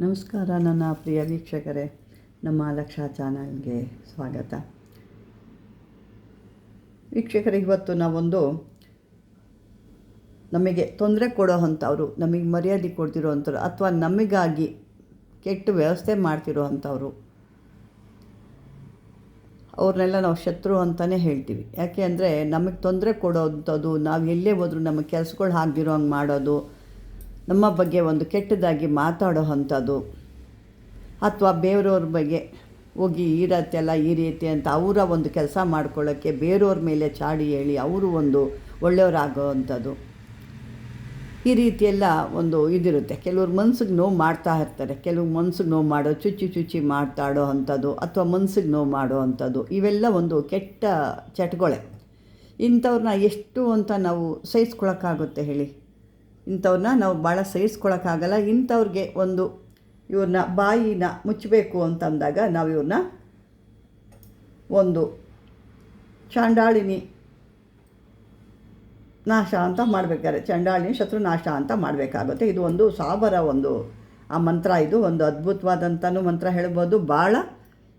ನಮಸ್ಕಾರ ನನ್ನ ಪ್ರಿಯ ವೀಕ್ಷಕರೇ, ನಮ್ಮ ಲಕ್ಷ ಚಾನಲ್ಗೆ ಸ್ವಾಗತ. ವೀಕ್ಷಕರೇ, ಇವತ್ತು ನಾವೊಂದು ನಮಗೆ ತೊಂದರೆ ಕೊಡೋ ಅಂಥವ್ರು, ನಮಗೆ ಮರ್ಯಾದೆ ಕೊಡ್ತಿರೋ ಅಂಥವ್ರು ಅಥವಾ ನಮಗಾಗಿ ಕೆಟ್ಟ ವ್ಯವಸ್ಥೆ ಮಾಡ್ತಿರೋ ಅಂಥವ್ರು, ಅವ್ರನ್ನೆಲ್ಲ ನಾವು ಶತ್ರು ಅಂತಲೇ ಹೇಳ್ತೀವಿ. ಯಾಕೆ ಅಂದರೆ ನಮಗೆ ತೊಂದರೆ ಕೊಡೋವಂಥದ್ದು, ನಾವು ಎಲ್ಲೇ ಹೋದರೂ ನಮಗೆ ಕೆಲಸಗಳು ಆಗದಿರೋ ಹಂಗೆ ಮಾಡೋದು, ನಮ್ಮ ಬಗ್ಗೆ ಒಂದು ಕೆಟ್ಟದಾಗಿ ಮಾತಾಡೋ ಅಂಥದ್ದು, ಅಥವಾ ಬೇರೆಯವ್ರ ಬಗ್ಗೆ ಹೋಗಿ ಈ ರೀತಿ ಅಂತ ಅವರ ಒಂದು ಕೆಲಸ ಮಾಡ್ಕೊಳ್ಳೋಕ್ಕೆ ಬೇರೆಯವ್ರ ಮೇಲೆ ಚಾಡಿ ಹೇಳಿ ಅವರು ಒಂದು ಒಳ್ಳೆಯವರಾಗೋ ಅಂಥದ್ದು, ಈ ರೀತಿಯೆಲ್ಲ ಒಂದು ಇದಿರುತ್ತೆ. ಕೆಲವ್ರು ಮನ್ಸಿಗೆ ನೋವು ಮಾಡ್ತಾ ಇರ್ತಾರೆ, ಕೆಲವು ಮನ್ಸಿಗೆ ನೋವು ಮಾಡೋ ಚುಚ್ಚಿ ಮಾತಾಡೋ ಅಂಥದ್ದು, ಅಥವಾ ಮನ್ಸಿಗೆ ನೋವು ಮಾಡೋ ಅಂಥದ್ದು, ಇವೆಲ್ಲ ಒಂದು ಕೆಟ್ಟ ಚಟಗಳೇ. ಇಂಥವ್ರನ್ನ ಎಷ್ಟು ಅಂತ ನಾವು ಸಹಿಸ್ಕೊಳಕ್ಕಾಗುತ್ತೆ ಹೇಳಿ? ಇಂಥವ್ರನ್ನ ನಾವು ಭಾಳ ಸಹಿಸ್ಕೊಳಕ್ಕಾಗಲ್ಲ. ಇಂಥವ್ರಿಗೆ ಒಂದು ಇವ್ರನ್ನ ಬಾಯಿನ ಮುಚ್ಚಬೇಕು ಅಂತಂದಾಗ ನಾವು ಇವ್ರನ್ನ ಒಂದು ಚಾಂಡಾಳಿನಿ ನಾಶ ಅಂತ ಮಾಡಬೇಕಾದ್ರೆ, ಚಂಡಾಳಿನಿ ಶತ್ರು ನಾಶ ಅಂತ ಮಾಡಬೇಕಾಗುತ್ತೆ. ಇದು ಒಂದು ಸಾಬರ ಒಂದು ಆ ಮಂತ್ರ, ಇದು ಒಂದು ಅದ್ಭುತವಾದಂಥನೂ ಮಂತ್ರ ಹೇಳ್ಬೋದು. ಭಾಳ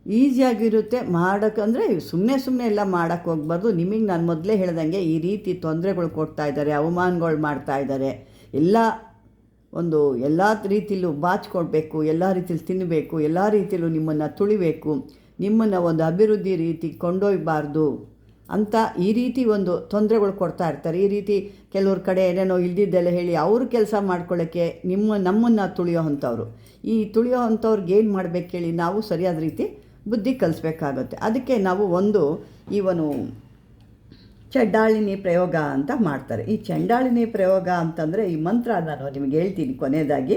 ಈಸಿಯಾಗಿರುತ್ತೆ ಮಾಡೋಕ್ಕಂದರೆ. ಸುಮ್ಮನೆ ಎಲ್ಲ ಮಾಡೋಕ್ಕೆ ಹೋಗ್ಬಾರ್ದು. ನಿಮಗೆ ನಾನು ಮೊದಲೇ ಹೇಳ್ದಂಗೆ ಈ ರೀತಿ ತೊಂದರೆಗಳು ಕೊಡ್ತಾಯಿದ್ದಾರೆ, ಅವಮಾನಗಳು ಮಾಡ್ತಾಯಿದ್ದಾರೆ, ಎಲ್ಲ ರೀತಿಯಲ್ಲೂ ಬಾಚಿಕೊಡ್ಬೇಕು, ಎಲ್ಲ ರೀತಿಯಲ್ಲಿ ತಿನ್ನಬೇಕು, ಎಲ್ಲ ರೀತಿಯಲ್ಲೂ ನಿಮ್ಮನ್ನು ತುಳಿಬೇಕು, ನಿಮ್ಮನ್ನು ಒಂದು ಅಭಿವೃದ್ಧಿ ರೀತಿ ಕೊಂಡೊಯ್ಯಬಾರ್ದು ಅಂತ ಈ ರೀತಿ ಒಂದು ತೊಂದರೆಗಳು ಕೊಡ್ತಾ ಇರ್ತಾರೆ. ಈ ರೀತಿ ಕೆಲವ್ರ ಕಡೆ ಏನೇನೋ ಇಲ್ದಿದ್ದೆಲ್ಲ ಹೇಳಿ ಅವ್ರ ಕೆಲಸ ಮಾಡ್ಕೊಳ್ಳೋಕ್ಕೆ ನಮ್ಮನ್ನು ತುಳಿಯೋ ಅಂಥವ್ರು. ಈ ತುಳಿಯೋ ಅಂಥವ್ರಿಗೆ ಏನು ಮಾಡಬೇಕು ಹೇಳಿ? ನಾವು ಸರಿಯಾದ ರೀತಿ ಬುದ್ಧಿ ಕಲಿಸ್ಬೇಕಾಗುತ್ತೆ. ಅದಕ್ಕೆ ನಾವು ಇವನು ಚಂಡಾಳಿನಿ ಪ್ರಯೋಗ ಅಂತ ಮಾಡ್ತಾರೆ. ಈ ಚಂಡಾಳಿನಿ ಪ್ರಯೋಗ ಅಂತಂದರೆ ಈ ಮಂತ್ರ ನಾನು ನಿಮಗೆ ಹೇಳ್ತೀನಿ ಕೊನೆಯದಾಗಿ,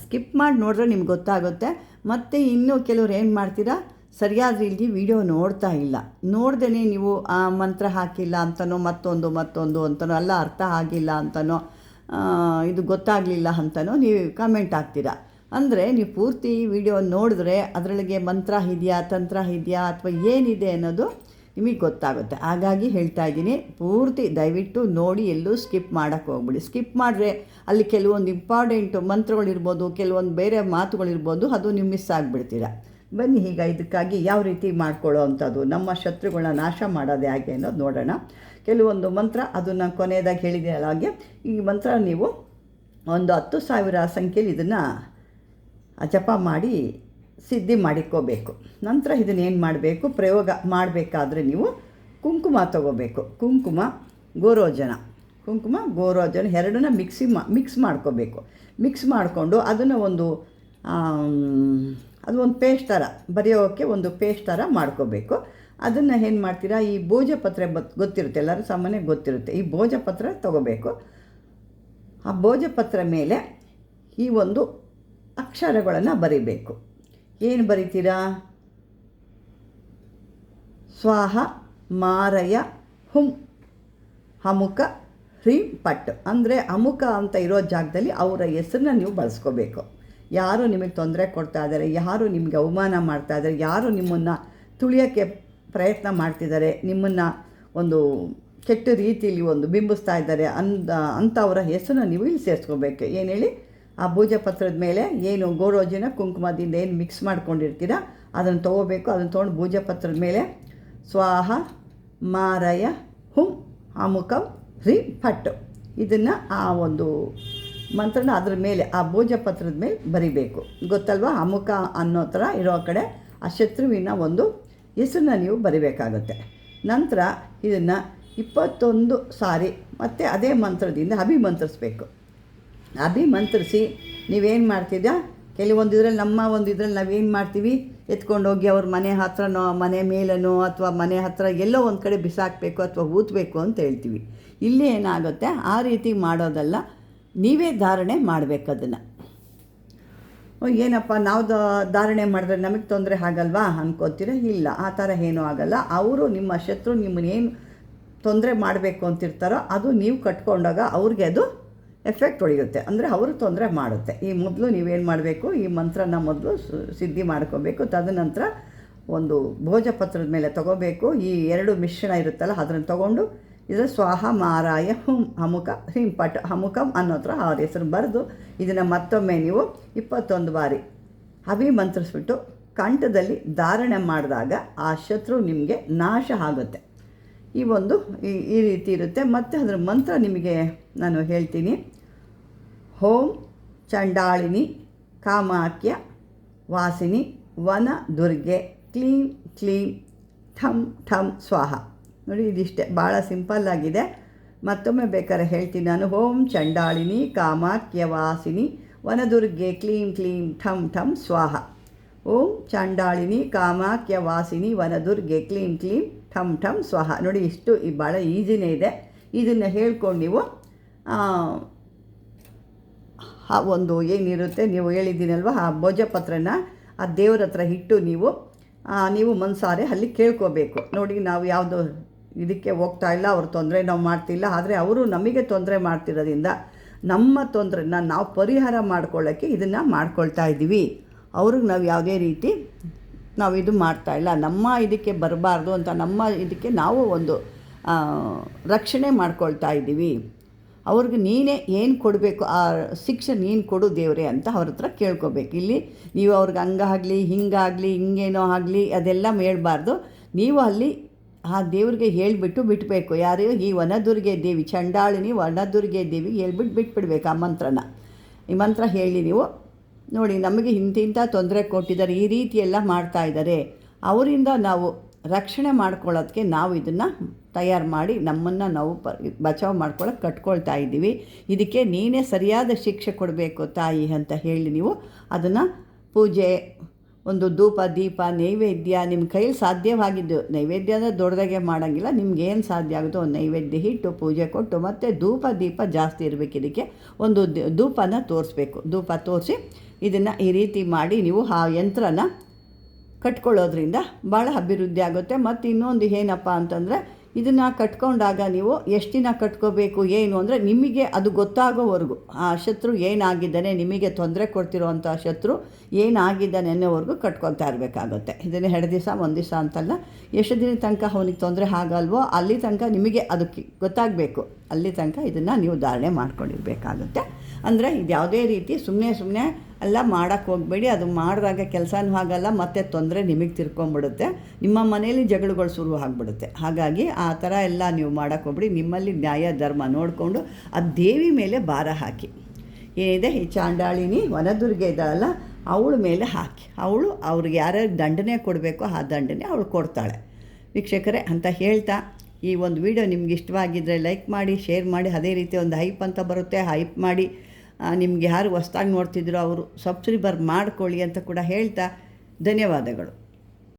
ಸ್ಕಿಪ್ ಮಾಡಿ ನೋಡಿದ್ರೆ ನಿಮ್ಗೆ ಗೊತ್ತಾಗುತ್ತೆ. ಮತ್ತು ಇನ್ನೂ ಕೆಲವ್ರು ಏನು ಮಾಡ್ತೀರಾ, ಸರಿಯಾದ ರೀತಿ ವಿಡಿಯೋ ನೋಡ್ತಾ ಇಲ್ಲ, ನೋಡ್ದೇ ನೀವು ಆ ಮಂತ್ರ ಹಾಕಿಲ್ಲ ಅಂತನೋ ಮತ್ತೊಂದು ಅಂತನೋ, ಅಲ್ಲ ಅರ್ಥ ಆಗಿಲ್ಲ ಅಂತನೋ, ಇದು ಗೊತ್ತಾಗಲಿಲ್ಲ ಅಂತನೋ ನೀವು ಕಮೆಂಟ್ ಹಾಕ್ತೀರಾ. ಅಂದರೆ ನೀವು ಪೂರ್ತಿ ವಿಡಿಯೋ ನೋಡಿದ್ರೆ ಅದರೊಳಗೆ ಮಂತ್ರ ಇದೆಯಾ, ತಂತ್ರ ಇದೆಯಾ, ಅಥವಾ ಏನಿದೆ ಅನ್ನೋದು ನಿಮಗೆ ಗೊತ್ತಾಗುತ್ತೆ. ಹಾಗಾಗಿ ಹೇಳ್ತಾ ಇದ್ದೀನಿ, ಪೂರ್ತಿ ದಯವಿಟ್ಟು ನೋಡಿ, ಎಲ್ಲೂ ಸ್ಕಿಪ್ ಮಾಡೋಕ್ಕೆ ಹೋಗ್ಬಿಡಿ. ಸ್ಕಿಪ್ ಮಾಡಿದ್ರೆ ಅಲ್ಲಿ ಕೆಲವೊಂದು ಇಂಪಾರ್ಟೆಂಟು ಮಂತ್ರಗಳಿರ್ಬೋದು, ಕೆಲವೊಂದು ಬೇರೆ ಮಾತುಗಳಿರ್ಬೋದು, ಅದು ನೀವು ಮಿಸ್ ಆಗಿಬಿಡ್ತೀರ. ಬನ್ನಿ ಈಗ ಇದಕ್ಕಾಗಿ ಯಾವ ರೀತಿ ಮಾಡ್ಕೊಳ್ಳೋ ಅಂಥದ್ದು, ನಮ್ಮ ಶತ್ರುಗಳನ್ನ ನಾಶ ಮಾಡೋದು ಹೇಗೆ ಅನ್ನೋದು ನೋಡೋಣ. ಕೆಲವೊಂದು ಮಂತ್ರ ಅದು ನಾನು ಕೊನೆಯದಾಗಿ ಹೇಳಿದೆ ಹಾಗೆ, ಈ ಮಂತ್ರ ನೀವು ಒಂದು 10,000 ಸಂಖ್ಯೆಯಲ್ಲಿ ಇದನ್ನು ಜಪ ಮಾಡಿ ಸಿದ್ಧಿ ಮಾಡಿಕೋಬೇಕು. ನಂತರ ಇದನ್ನೇನು ಮಾಡಬೇಕು, ಪ್ರಯೋಗ ಮಾಡಬೇಕಾದ್ರೆ ನೀವು ಕುಂಕುಮ ತಗೋಬೇಕು. ಕುಂಕುಮ ಗೋರೋಜನ ಎರಡನ್ನ ಮಿಕ್ಸ್ ಮಾಡ್ಕೋಬೇಕು. ಮಿಕ್ಸ್ ಮಾಡಿಕೊಂಡು ಅದನ್ನು ಅದು ಒಂದು ಪೇಸ್ಟ್ ಥರ ಬರೆಯೋಕ್ಕೆ ಒಂದು ಪೇಸ್ಟ್ ಥರ ಮಾಡ್ಕೋಬೇಕು. ಅದನ್ನು ಏನು ಮಾಡ್ತೀರಾ, ಈ ಭೋಜಪತ್ರೆ ಗೊತ್ತಿರುತ್ತೆ, ಎಲ್ಲರೂ ಸಾಮಾನ್ಯ ಗೊತ್ತಿರುತ್ತೆ. ಈ ಭೋಜಪತ್ರ ತಗೋಬೇಕು. ಆ ಭೋಜಪತ್ರ ಮೇಲೆ ಈ ಒಂದು ಅಕ್ಷರಗಳನ್ನು ಬರಿಬೇಕು. ಏನು ಬರಿತೀರಾ? ಸ್ವಾಹ ಮಾರಯ ಹುಂ ಅಮುಕ ಹ್ರೀಂ ಪಟ್. ಅಂದರೆ ಅಮುಕ ಅಂತ ಇರೋ ಜಾಗದಲ್ಲಿ ಅವರ ಹೆಸರನ್ನ ನೀವು ಬಳಸ್ಕೋಬೇಕು. ಯಾರು ನಿಮಗೆ ತೊಂದರೆ ಕೊಡ್ತಾ ಇದ್ದಾರೆ, ಯಾರು ನಿಮಗೆ ಅವಮಾನ ಮಾಡ್ತಾ ಇದ್ದಾರೆ, ಯಾರು ನಿಮ್ಮನ್ನು ತುಳಿಯೋಕ್ಕೆ ಪ್ರಯತ್ನ ಮಾಡ್ತಿದ್ದಾರೆ, ನಿಮ್ಮನ್ನು ಒಂದು ಕೆಟ್ಟ ರೀತಿಯಲ್ಲಿ ಒಂದು ಬಿಂಬಿಸ್ತಾ ಇದ್ದಾರೆ ಅಂಥವರ ಹೆಸರನ್ನ ನೀವು ಇಲ್ಲಿ ಸೇರಿಸ್ಕೋಬೇಕು. ಏನು ಹೇಳಿ? ಆ ಭೋಜಪತ್ರದ ಮೇಲೆ ಏನು ಗೋರೋಜಿನ ಕುಂಕುಮದಿಂದ ಏನು ಮಿಕ್ಸ್ ಮಾಡ್ಕೊಂಡಿರ್ತೀರ ಅದನ್ನು ತೊಗೋಬೇಕು. ಅದನ್ನು ತೊಗೊಂಡು ಭೋಜಪತ್ರದ ಮೇಲೆ ಸ್ವಾಹ ಮಾರಯ ಹುಂ ಅಮುಕಂ ಹ್ರೀಂ ಫಟ್ ಇದನ್ನು ಆ ಒಂದು ಮಂತ್ರನ ಅದ್ರ ಮೇಲೆ ಆ ಭೋಜಪತ್ರದ ಮೇಲೆ ಬರಿಬೇಕು. ಗೊತ್ತಲ್ವಾ? ಅಮುಕ ಅನ್ನೋ ಥರ ಇರೋ ಕಡೆ ಆ ಶತ್ರುವಿನ ಒಂದು ಹೆಸರನ್ನ ನೀವು ಬರಿಬೇಕಾಗುತ್ತೆ. ನಂತರ ಇದನ್ನು 21 ಸಾರಿ ಮತ್ತು ಅದೇ ಮಂತ್ರದಿಂದ ಅಭಿಮಂತ್ರಿಸ್ಬೇಕು. ಅಭಿಮಂತ್ರಿಸಿ ನೀವೇನು ಮಾಡ್ತಿದ್ದ, ಕೆಲವೊಂದು ಇದರಲ್ಲಿ ನಾವೇನು ಮಾಡ್ತೀವಿ, ಎತ್ಕೊಂಡೋಗಿ ಅವ್ರ ಮನೆ ಹತ್ರನೋ ಮನೆ ಮೇಲನೋ ಅಥವಾ ಮನೆ ಹತ್ರ ಎಲ್ಲೋ ಒಂದು ಕಡೆ ಬಿಸಾಕಬೇಕು ಅಥವಾ ಊತಬೇಕು ಅಂತ ಹೇಳ್ತೀವಿ. ಇಲ್ಲಿ ಏನಾಗುತ್ತೆ, ಆ ರೀತಿ ಮಾಡೋದಲ್ಲ, ನೀವೇ ಧಾರಣೆ ಮಾಡಬೇಕು ಅದನ್ನು. ಏನಪ್ಪ ನಾವು ಧಾರಣೆ ಮಾಡಿದ್ರೆ ನಮಗೆ ತೊಂದರೆ ಆಗಲ್ವಾ ಅನ್ಕೋತೀರ? ಇಲ್ಲ, ಆ ಥರ ಏನೂ ಆಗಲ್ಲ. ಅವರು ನಿಮ್ಮ ಶತ್ರು ನಿಮ್ಮನ್ನೇನು ತೊಂದರೆ ಮಾಡಬೇಕು ಅಂತಿರ್ತಾರೋ ಅದು ನೀವು ಕಟ್ಕೊಂಡಾಗ ಅವ್ರಿಗೆ ಅದು ಎಫೆಕ್ಟ್ ಹೊಡೆಯುತ್ತೆ, ಅಂದರೆ ಅವರು ತೊಂದರೆ ಮಾಡುತ್ತೆ. ಈ ಮೊದಲು ನೀವೇನು ಮಾಡಬೇಕು, ಈ ಮಂತ್ರನ ಮೊದಲು ಸಿದ್ಧಿ ಮಾಡ್ಕೋಬೇಕು. ತದನಂತರ ಒಂದು ಭೋಜಪತ್ರದ ಮೇಲೆ ತೊಗೋಬೇಕು. ಈ ಎರಡು ಮಿಶ್ರಣ ಇರುತ್ತಲ್ಲ ಅದನ್ನು ತೊಗೊಂಡು ಇದರ ಸ್ವಾಹ ಮಾರಾಯ ಹುಂ ಹಮುಕ ಹ್ರೀಂ ಪಟ್ ಹಮುಕಂ ಅನ್ನೋ ಥರ ಅವ್ರ ಹೆಸರು ಬರೆದು ಇದನ್ನು ಮತ್ತೊಮ್ಮೆ ನೀವು 21 ಬಾರಿ ಅಭಿಮಂತ್ರಿಸ್ಬಿಟ್ಟು ಕಂಠದಲ್ಲಿ ಧಾರಣೆ ಮಾಡಿದಾಗ ಆ ಶತ್ರು ನಿಮಗೆ ನಾಶ ಆಗುತ್ತೆ. ಈ ರೀತಿ ಇರುತ್ತೆ. ಮತ್ತು ಅದರ ಮಂತ್ರ ನಿಮಗೆ ನಾನು ಹೇಳ್ತೀನಿ. ಓಂ ಚಂಡಾಳಿನಿ ಕಾಮಾಕ್ಯ ವಾಸಿನಿ ವನ ದುರ್ಗೆ ಕ್ಲೀಂ ಕ್ಲೀಂ ಠಂ ಠಂ ಸ್ವಾಹ. ನೋಡಿ, ಇದಿಷ್ಟೇ, ಭಾಳ ಸಿಂಪಲ್ಲಾಗಿದೆ. ಮತ್ತೊಮ್ಮೆ ಬೇಕಾದ್ರೆ ಹೇಳ್ತೀನಿ ನಾನು. ಓಂ ಚಂಡಾಳಿನಿ ಕಾಮಾಕ್ಯ ವಾಸಿನಿ ವನದುರ್ಗೆ ಕ್ಲೀಂ ಕ್ಲೀಂ ಠಂ ಠಂ ಸ್ವಾಹ. ಓಂ ಚಂಡಾಳಿನಿ ಕಾಮಾಕ್ಯ ವಾಸಿನಿ ವನದುರ್ಗೆ ಕ್ಲೀಂ ಕ್ಲೀಂ ಠಂ ಠಂ ಸ್ವಾಹ. ನೋಡಿ, ಇಷ್ಟು ಭಾಳ ಈಸಿನೇ ಇದೆ. ಇದನ್ನು ಹೇಳ್ಕೊಂಡು ನೀವು ಒಂದು ಏನಿರುತ್ತೆ ನೀವು ಹೇಳಿದ್ದೀನಲ್ವ, ಆ ಭೋಜಪತ್ರನ ಆ ದೇವ್ರ ಹತ್ರ ಇಟ್ಟು ನೀವು ಮನಸಾರೆ ಅಲ್ಲಿ ಕೇಳ್ಕೋಬೇಕು. ನೋಡಿ, ನಾವು ಯಾವುದು ಇದಕ್ಕೆ ಹೋಗ್ತಾ ಇಲ್ಲ, ಅವ್ರ ತೊಂದರೆ ನಾವು ಮಾಡ್ತಿಲ್ಲ, ಆದರೆ ಅವರು ನಮಗೆ ತೊಂದರೆ ಮಾಡ್ತಿರೋದ್ರಿಂದ ನಮ್ಮ ತೊಂದರೆನ ನಾವು ಪರಿಹಾರ ಮಾಡ್ಕೊಳ್ಳೋಕ್ಕೆ ಇದನ್ನು ಮಾಡ್ಕೊಳ್ತಾ ಇದ್ದೀವಿ. ಅವ್ರಿಗೆ ನಾವು ಯಾವುದೇ ರೀತಿ ನಾವು ಇದು ಮಾಡ್ತಾಯಿಲ್ಲ, ನಮ್ಮ ಇದಕ್ಕೆ ಬರಬಾರ್ದು ಅಂತ ನಮ್ಮ ಇದಕ್ಕೆ ನಾವು ಒಂದು ರಕ್ಷಣೆ ಮಾಡ್ಕೊಳ್ತಾ ಇದ್ದೀವಿ. ಅವ್ರಿಗೆ ನೀನೇ ಏನು ಕೊಡಬೇಕು, ಆ ಶಿಕ್ಷೆ ನೀನು ಕೊಡು ದೇವರೇ ಅಂತ ಅವ್ರ ಹತ್ರ ಕೇಳ್ಕೊಬೇಕು. ಇಲ್ಲಿ ನೀವು ಅವ್ರಿಗೆ ಹಂಗಾಗಲಿ ಹಿಂಗಾಗಲಿ ಹಿಂಗೇನೋ ಆಗಲಿ ಅದೆಲ್ಲ ಹೇಳ್ಬಾರ್ದು. ನೀವು ಅಲ್ಲಿ ಆ ದೇವ್ರಿಗೆ ಹೇಳಿಬಿಟ್ಟು ಬಿಟ್ಟಬೇಕು. ಯಾರು? ಈ ವನದುರ್ಗೆ ದೇವಿ, ಚಂಡಾಳಿನಿ ವನದುರ್ಗೆ ದೇವಿ ಹೇಳ್ಬಿಟ್ಟು ಬಿಟ್ಬಿಡ್ಬೇಕು ಆ ಮಂತ್ರನ. ಈ ಮಂತ್ರ ಹೇಳಿ ನೀವು ನೋಡಿ, ನಮಗೆ ಇಂತಿಂಥ ತೊಂದರೆ ಕೊಟ್ಟಿದ್ದಾರೆ, ಈ ರೀತಿ ಎಲ್ಲ ಮಾಡ್ತಾಯಿದ್ದಾರೆ, ಅವರಿಂದ ನಾವು ರಕ್ಷಣೆ ಮಾಡ್ಕೊಳ್ಳೋದಕ್ಕೆ ನಾವು ಇದನ್ನು ತಯಾರು ಮಾಡಿ ನಮ್ಮನ್ನು ನಾವು ಬಚಾವ್ ಮಾಡ್ಕೊಳ್ಳೋಕೆ ಕಟ್ಕೊಳ್ತಾ ಇದ್ದೀವಿ. ಇದಕ್ಕೆ ನೀನೇ ಸರಿಯಾದ ಶಿಕ್ಷೆ ಕೊಡಬೇಕು ತಾಯಿ ಅಂತ ಹೇಳಿ ನೀವು ಅದನ್ನು ಪೂಜೆ, ಒಂದು ಧೂಪ ದೀಪ ನೈವೇದ್ಯ ನಿಮ್ಮ ಕೈಯಲ್ಲಿ ಸಾಧ್ಯವಾಗಿದ್ದು, ನೈವೇದ್ಯ ಅಂದರೆ ದೊಡ್ಡದಾಗೆ ಮಾಡೋಂಗಿಲ್ಲ, ನಿಮ್ಗೇನು ಸಾಧ್ಯ ಆಗುತ್ತೋ ಒಂದು ನೈವೇದ್ಯ ಇಟ್ಟು ಪೂಜೆ ಕೊಟ್ಟು, ಮತ್ತು ಧೂಪ ದೀಪ ಜಾಸ್ತಿ ಇರಬೇಕು. ಇದಕ್ಕೆ ಒಂದು ಧೂಪನ ತೋರಿಸ್ಬೇಕು. ಧೂಪ ತೋರಿಸಿ ಇದನ್ನು ಈ ರೀತಿ ಮಾಡಿ ನೀವು ಆ ಯಂತ್ರನ ಕಟ್ಕೊಳ್ಳೋದ್ರಿಂದ ಭಾಳ ಅಭಿವೃದ್ಧಿ ಆಗುತ್ತೆ. ಮತ್ತು ಇನ್ನೊಂದು ಏನಪ್ಪ ಅಂತಂದರೆ, ಇದನ್ನು ಕಟ್ಕೊಂಡಾಗ ನೀವು ಎಷ್ಟು ದಿನ ಕಟ್ಕೋಬೇಕು ಏನು ಅಂದರೆ ನಿಮಗೆ ಅದು ಗೊತ್ತಾಗೋವರೆಗೂ, ಆ ಶತ್ರು ಏನಾಗಿದ್ದಾನೆ, ನಿಮಗೆ ತೊಂದರೆ ಕೊಡ್ತಿರೋವಂಥ ಶತ್ರು ಏನಾಗಿದ್ದಾನೆ ಅನ್ನೋವರೆಗೂ ಕಟ್ಕೊತಾ ಇರಬೇಕಾಗುತ್ತೆ. ಇದನ್ನು 2 ದಿವಸ 1 ದಿವಸ ಅಂತಲ್ಲ, ಎಷ್ಟು ದಿನ ತನಕ ಅವನಿಗೆ ತೊಂದರೆ ಆಗಲ್ವೋ ಅಲ್ಲಿ ತನಕ ನಿಮಗೆ ಅದಕ್ಕೆ ಗೊತ್ತಾಗಬೇಕು, ಅಲ್ಲಿ ತನಕ ಇದನ್ನು ನೀವು ಧಾರಣೆ ಮಾಡ್ಕೊಂಡಿರಬೇಕಾಗುತ್ತೆ. ಅಂದರೆ ಇದು ಯಾವುದೇ ರೀತಿ ಸುಮ್ಮನೆ ಎಲ್ಲ ಮಾಡೋಕ್ಕೆ ಹೋಗಬೇಡಿ. ಅದು ಮಾಡಿದಾಗ ಕೆಲಸನೂ ಆಗಲ್ಲ, ಮತ್ತು ತೊಂದರೆ ನಿಮಗೆ ತಿರ್ಕೊಂಬಿಡುತ್ತೆ, ನಿಮ್ಮ ಮನೆಯಲ್ಲಿ ಜಗಳಗಳು ಶುರು ಆಗಿಬಿಡುತ್ತೆ. ಹಾಗಾಗಿ ಆ ಥರ ಎಲ್ಲ ನೀವು ಮಾಡೋಕ್ಕೆ ಹೋಗ್ಬಿಡಿ. ನಿಮ್ಮಲ್ಲಿ ನ್ಯಾಯ ಧರ್ಮ ನೋಡಿಕೊಂಡು ಆ ದೇವಿ ಮೇಲೆ ಭಾರ ಹಾಕಿ, ಏನಿದೆ ಈ ಚಾಂಡಾಳಿನಿ ವನದುರ್ಗೆ ಇದ್ದಾಳಲ್ಲ ಅವಳ ಮೇಲೆ ಹಾಕಿ, ಅವ್ರಿಗೆ ಯಾರ್ಯಾರು ದಂಡನೆ ಕೊಡಬೇಕೋ ಆ ದಂಡನೆ ಅವಳು ಕೊಡ್ತಾಳೆ. ವೀಕ್ಷಕರೇ ಅಂತ ಹೇಳ್ತಾ, ಈ ಒಂದು ವಿಡಿಯೋ ನಿಮ್ಗೆ ಇಷ್ಟವಾಗಿದ್ದರೆ ಲೈಕ್ ಮಾಡಿ, ಶೇರ್ ಮಾಡಿ. ಅದೇ ರೀತಿ ಒಂದು ಹೈಪ್ ಅಂತ ಬರುತ್ತೆ, ಹೈಪ್ ಮಾಡಿ. ನಿಮ್ಗೆ ಯಾರು ಹೊಸ್ದಾಗಿ ನೋಡ್ತಿದ್ರೋ ಅವರು ಸಬ್ಸ್ಕ್ರೈಬರ್ ಮಾಡ್ಕೊಳ್ಳಿ ಅಂತ ಕೂಡ ಹೇಳ್ತಾ ಧನ್ಯವಾದಗಳು.